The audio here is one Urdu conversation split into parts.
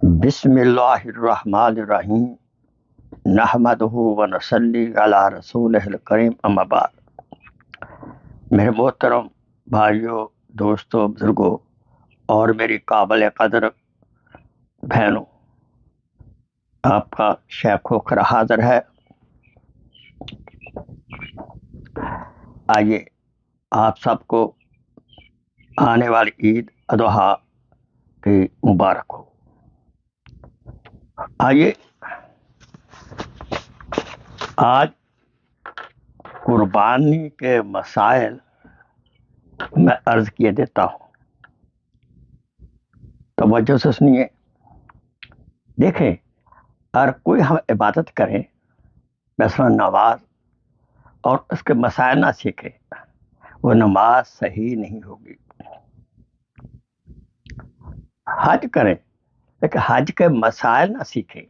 بسم اللہ الرحمن الرحیم نحمدہ و نصلی علی رسولہ الکریم اما بعد۔ میرے محترم بھائیوں، دوستوں، بزرگوں اور میری قابل قدر بہنوں، آپ کا شیخ کھوکھر حاضر ہے۔ آئیے آپ سب کو آنے والی عید اضحیٰ کی مبارک ہو۔ آئیے آج قربانی کے مسائل میں عرض کیے دیتا ہوں، توجہ سے سنیے۔ دیکھیں، اگر کوئی ہم عبادت کریں، مثلا نماز، اور اس کے مسائل نہ سیکھے، وہ نماز صحیح نہیں ہوگی۔ حج کریں لیکن حج کے مسائل نہ سیکھیں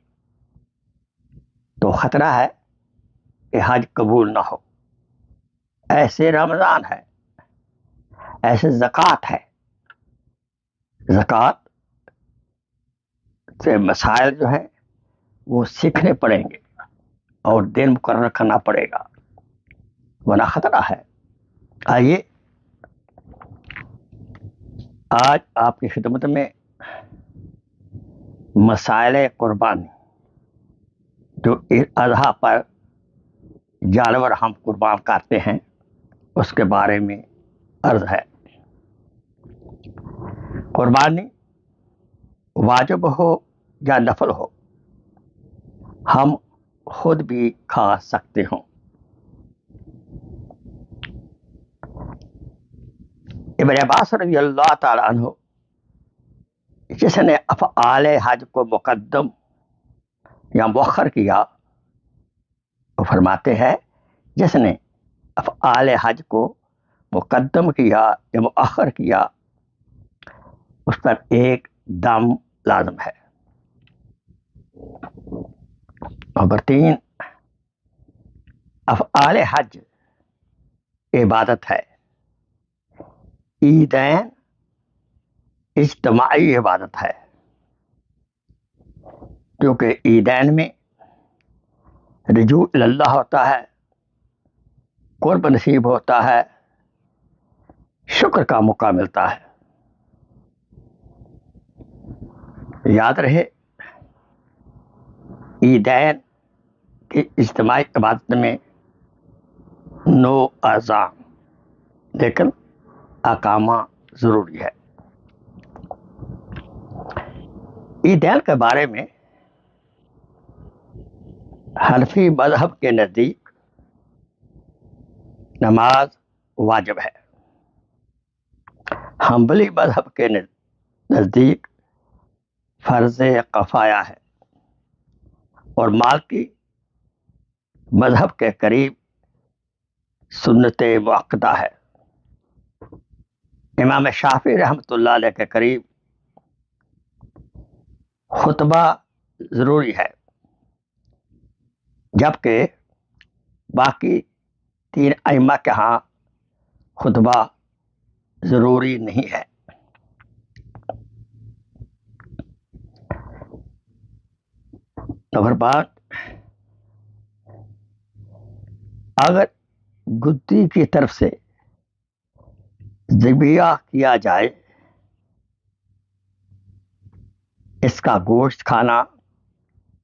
تو خطرہ ہے کہ حج قبول نہ ہو۔ ایسے رمضان ہے، ایسے زکوٰۃ ہے۔ زکوٰۃ سے مسائل جو ہیں وہ سیکھنے پڑیں گے اور دن مقرر کرنا پڑے گا، ورنہ خطرہ ہے۔ آئیے آج آپ کی خدمت میں مسائل قربانی، جو عید الاضحیٰ پر جانور ہم قربان کرتے ہیں، اس کے بارے میں عرض ہے۔ قربانی واجب ہو یا نفل ہو، ہم خود بھی کھا سکتے ہوں۔ ابن عباس رضی اللہ تعالی عنہ، جس نے افعال حج کو مقدم یا مؤخر کیا، وہ فرماتے ہیں جس نے افعال حج کو مقدم کیا یا مؤخر کیا، اس پر ایک دم لازم ہے۔ نمبر 3، افعال حج عبادت ہے۔ عیدین اجتماعی عبادت ہے، کیونکہ عیدین میں رجوع اللہ ہوتا ہے، قرب نصیب ہوتا ہے، شکر کا موقع ملتا ہے۔ یاد رہے، عیدین کی اجتماعی عبادت میں 9 اعضاء، لیکن اقامہ ضروری ہے۔ عیدین کے بارے میں حنفی مذہب کے نزدیک نماز واجب ہے، حنبلی مذہب کے نزدیک فرض کفایہ ہے، اور مالکی مذہب کے قریب سنت مؤکدہ ہے۔ امام شافعی رحمۃ اللہ علیہ کے قریب خطبہ ضروری ہے، جبکہ باقی 3 ائمہ کے ہاں خطبہ ضروری نہیں ہے۔ نمبر 5، اگر گدی کی طرف سے ذبیحہ کیا جائے، اس کا گوشت کھانا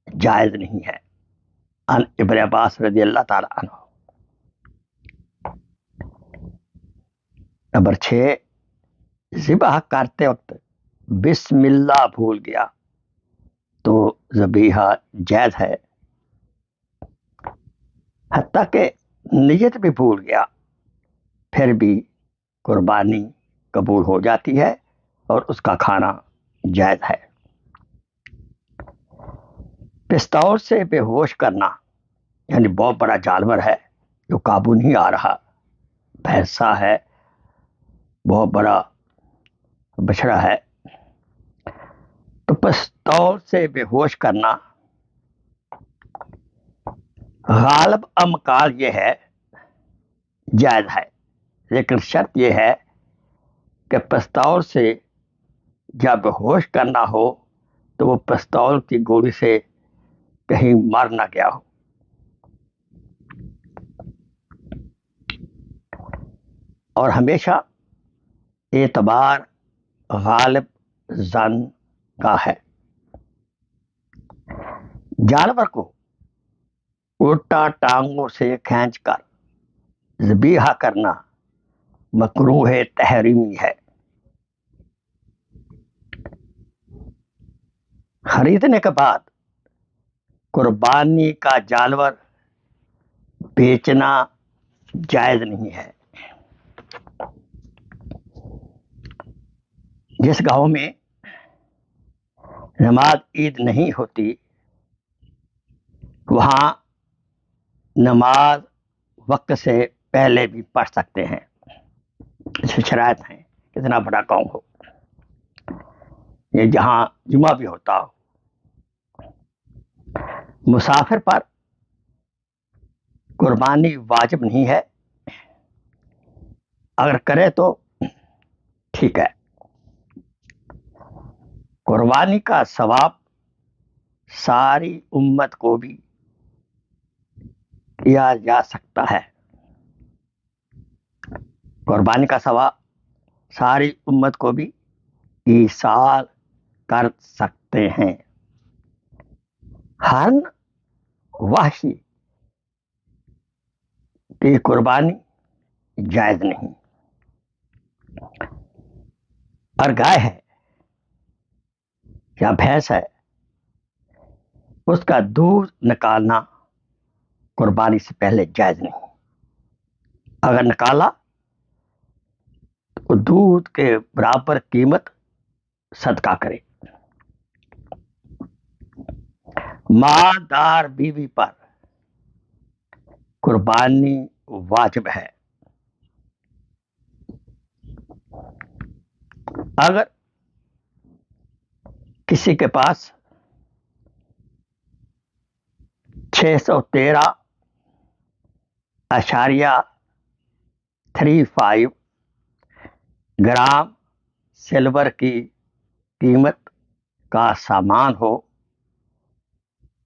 جائز نہیں ہے۔ عن ابن عباس رضی اللہ تعالی عنہ۔ نمبر 6، ذبح کرتے وقت بسم اللہ بھول گیا تو ذبیحہ جائز ہے، حتیٰ کہ نیت بھی بھول گیا، پھر بھی قربانی قبول ہو جاتی ہے اور اس کا کھانا جائز ہے۔ پستول سے بے ہوش کرنا، یعنی بہت بڑا جانور ہے جو قابو نہیں آ رہا، بھینسا ہے، بہت بڑا بچڑا ہے، تو پستول سے بے ہوش کرنا غالب امکان یہ ہے جائز ہے، لیکن شرط یہ ہے کہ پستول سے جب ہوش کرنا ہو تو وہ پستول کی گولی سے کہیں مار نہ گیا ہو۔ اور ہمیشہ اعتبار غالب زن کا ہے۔ جانور کو الٹا ٹانگوں سے کھینچ کر ذبیحہ کرنا مکروہ تحریمی ہے۔ خریدنے کے بعد قربانی کا جانور بیچنا جائز نہیں ہے۔ جس گاؤں میں نماز عید نہیں ہوتی وہاں نماز وقت سے پہلے بھی پڑھ سکتے ہیں۔ اس میں شرائط ہیں، کتنا بڑا گاؤں ہو، یہ جہاں جمعہ بھی ہوتا ہو۔ مسافر پر قربانی واجب نہیں ہے، اگر کرے تو ٹھیک ہے۔ قربانی کا ثواب ساری امت کو بھی کیا جا سکتا ہے۔ قربانی کا ثواب ساری امت کو بھی ایصال کر سکتے ہیں۔ ہر وحشی کی قربانی جائز نہیں۔ اور گائے ہے یا بھینس ہے، اس کا دودھ نکالنا قربانی سے پہلے جائز نہیں۔ اگر نکالا تو دودھ کے برابر قیمت صدقہ کرے۔ مالدار بیوی پر قربانی واجب ہے۔ اگر کسی کے پاس 613.35 گرام سلور کی قیمت کا سامان ہو،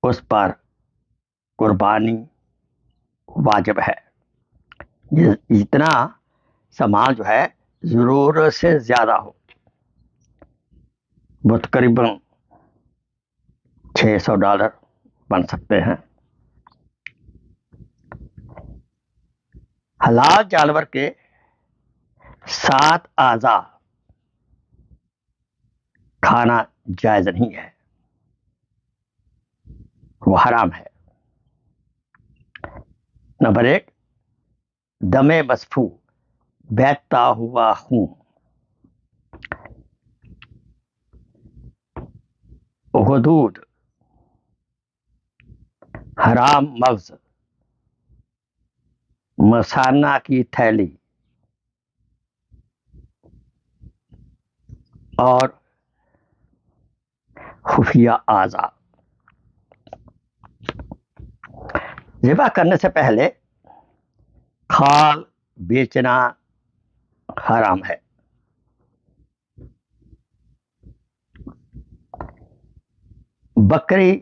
اس پر قربانی واجب ہے۔ جتنا سامان جو ہے ضرورت سے زیادہ ہو، وہ تقریباً $600 بن سکتے ہیں۔ حلال جانور کے 7 اعضاء کھانا جائز نہیں ہے، وہ حرام ہے۔ نمبر 1، دم مسفوح، بہتا ہوا خون، غدود، حرام مغز، مثانہ کی تھیلی اور خفیہ اعضاء۔ ذبح کرنے سے پہلے کھال بیچنا حرام ہے۔ بکری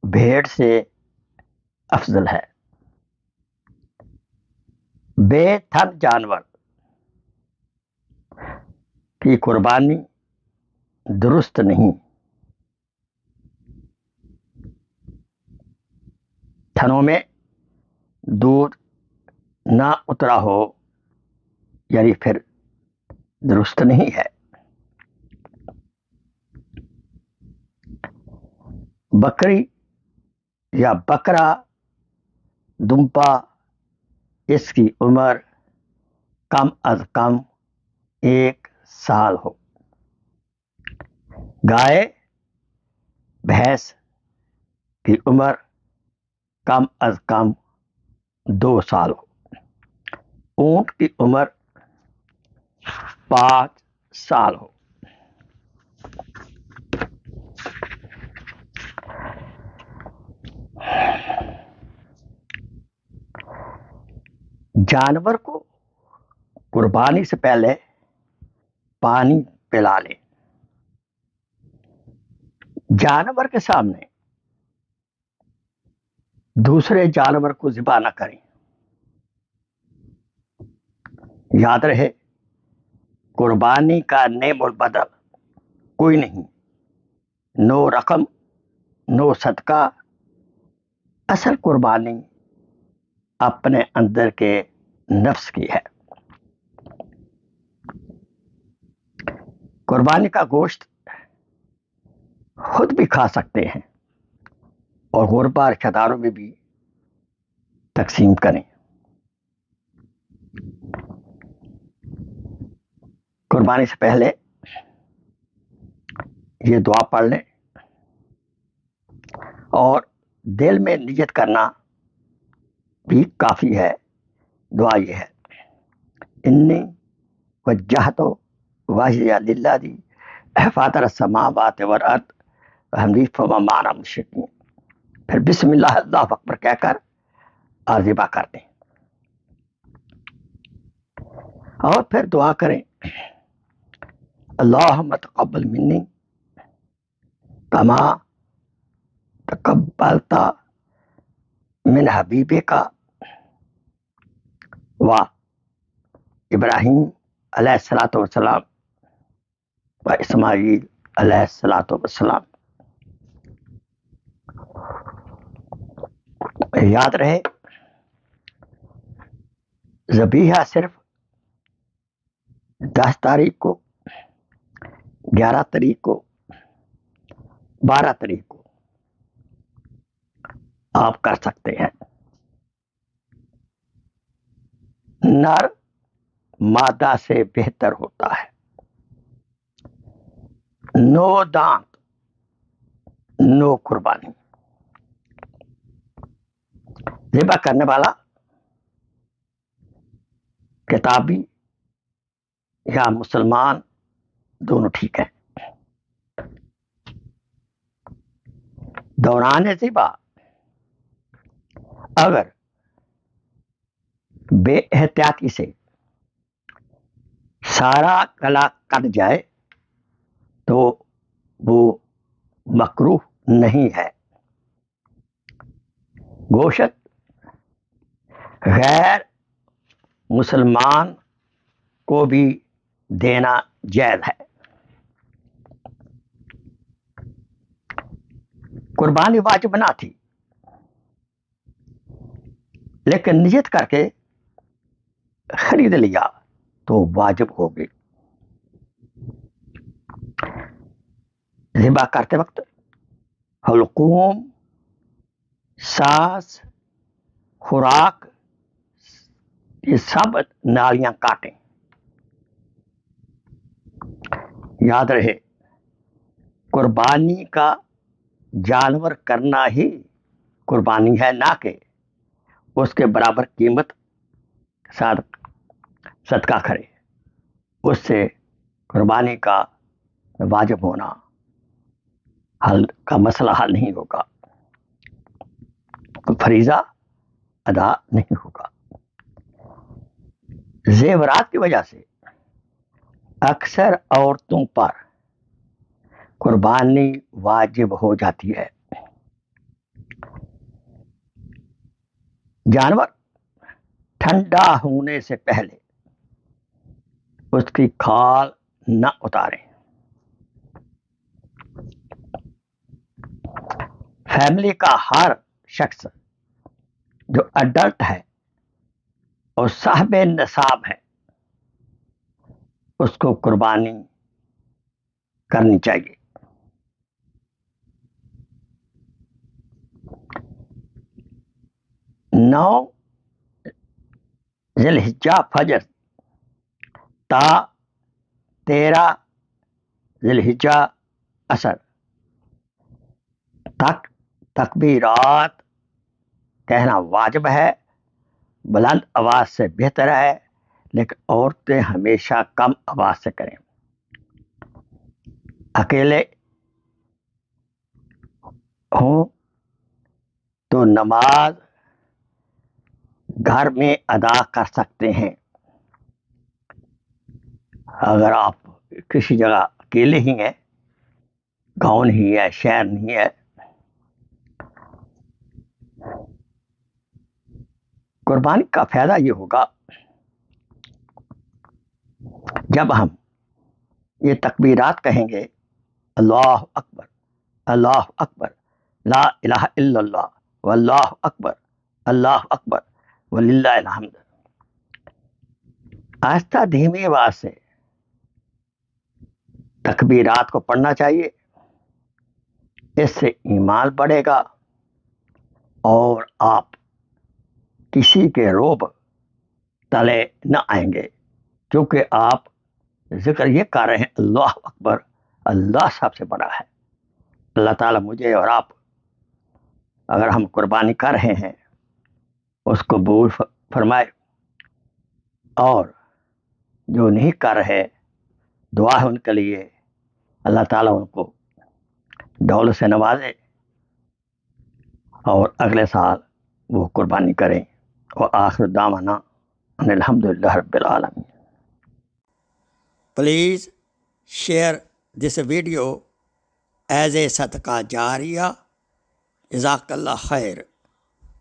بھیڑ سے افضل ہے۔ بے تھن جانور کی قربانی درست نہیں۔ تھنوں میں دودھ نہ اترا ہو یعنی پھر درست نہیں ہے۔ بکری یا بکرا دمپا، اس کی عمر کم از کم 1 سال ہو۔ گائے بھینس کی عمر کم از کم 2 سال ہو۔ اونٹ کی عمر 5 سال ہو۔ جانور کو قربانی سے پہلے پانی پلا لیں۔ جانور کے سامنے دوسرے جانور کو ذبح نہ کریں. یاد رہے قربانی کا نعم البدل کوئی نہیں. نو رقم، نو صدقہ. اصل قربانی اپنے اندر کے نفس کی ہے. قربانی کا گوشت خود بھی کھا سکتے ہیں اور غربا رشتہ داروں میں بھی تقسیم کریں. قربانی سے پہلے یہ دعا پڑھ لیں اور دل میں نیت کرنا بھی کافی ہے. دعا یہ ہے: انی وجہت وجہی للذی فاطر السماوات والارض حنیفا وما انا من المشرکین. پھر بسم اللہ اللہ اکبر کہہ کر اور ذبح کر دیں اور پھر دعا کریں: اللہم تقبل منی کما تقبلت من حبیبک و ابراہیم علیہ الصلوۃ والسلام و اسماعیل علیہ الصلوۃ والسلام. یاد رہے ذبیحہ صرف 10 تاریخ کو، 11 تاریخ کو، 12 تاریخ کو آپ کر سکتے ہیں. نر مادہ سے بہتر ہوتا ہے. نو دانت، نو قربانی. ذبح کرنے والا کتابی یا مسلمان دونوں ٹھیک ہیں. دوران ذبح اگر بے احتیاطی سے سارا گلا کٹ جائے تو وہ مکروہ نہیں ہے. گوشت غیر مسلمان کو بھی دینا جائز ہے. قربانی واجب نہ تھی لیکن نیت کر کے خرید لیا تو واجب ہوگی. ذبح کرتے وقت حلقوم، سانس، خوراک یہ سب نالیاں کاٹیں. یاد رہے قربانی کا جانور کرنا ہی قربانی ہے، نہ کہ اس کے برابر قیمت صدقہ کرے. اس سے قربانی کا واجب ہونا حل کا مسئلہ حل نہیں ہوگا، فریضہ ادا نہیں ہوگا. زیورات کی وجہ سے اکثر عورتوں پر قربانی واجب ہو جاتی ہے. جانور ٹھنڈا ہونے سے پہلے اس کی کھال نہ اتاریں. فیملی کا ہر شخص جو اڈلٹ ہے اور صاحب نصاب ہے اس کو قربانی کرنی چاہیے. نو ذی الحجہ فجر تا 13 ذی الحجہ عصر تک تکبیرات کہنا واجب ہے. بلند آواز سے بہتر ہے لیکن عورتیں ہمیشہ کم آواز سے کریں. اکیلے ہوں تو نماز گھر میں ادا کر سکتے ہیں. اگر آپ کسی جگہ اکیلے ہی ہیں گاؤں نہیں ہے، شہر نہیں ہے. قربانی کا فائدہ یہ ہوگا جب ہم یہ تکبیرات کہیں گے، اللہ اکبر، اللہ اکبر، لا الہ الا اللہ، واللہ اکبر، اللہ اکبر، وللہ الحمد. آہستہ دھیمی آواز سے تکبیرات کو پڑھنا چاہیے. اس سے ایمان بڑھے گا اور آپ کسی کے روب تلے نہ آئیں گے، کیونکہ آپ ذکر یہ کر رہے ہیں اللہ اکبر، اللہ سب سے بڑا ہے. اللہ تعالیٰ مجھے اور آپ، اگر ہم قربانی کر رہے ہیں، اس کو قبول فرمائے، اور جو نہیں کر رہے، دعا ہے ان کے لیے، اللہ تعالیٰ ان کو دولت سے نوازے اور اگلے سال وہ قربانی کریں. وآخر دعوانا ان الحمدللہ رب العالمین. Please share this video as a صدقہ جاریہ. جزاک اللہ خیر.